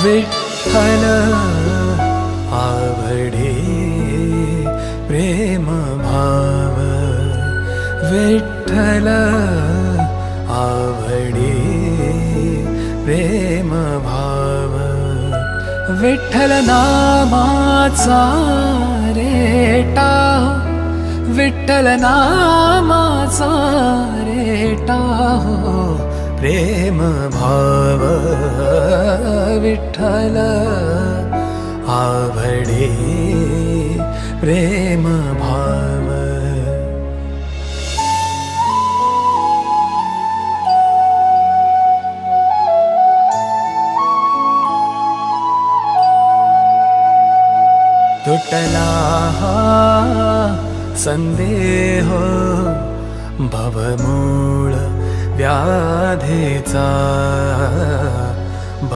विठ्ठल आवडे प्रेम भाव, विठ्ठल आवडे प्रेम भाव, विठ्ठल नामाचा रेटा, विठ्ठल नामाचा रेटा हो प्रेम भाव, विठ्ठल आवडे प्रेम भाव। तुटला संदेह भवमूळ व्याधीचा,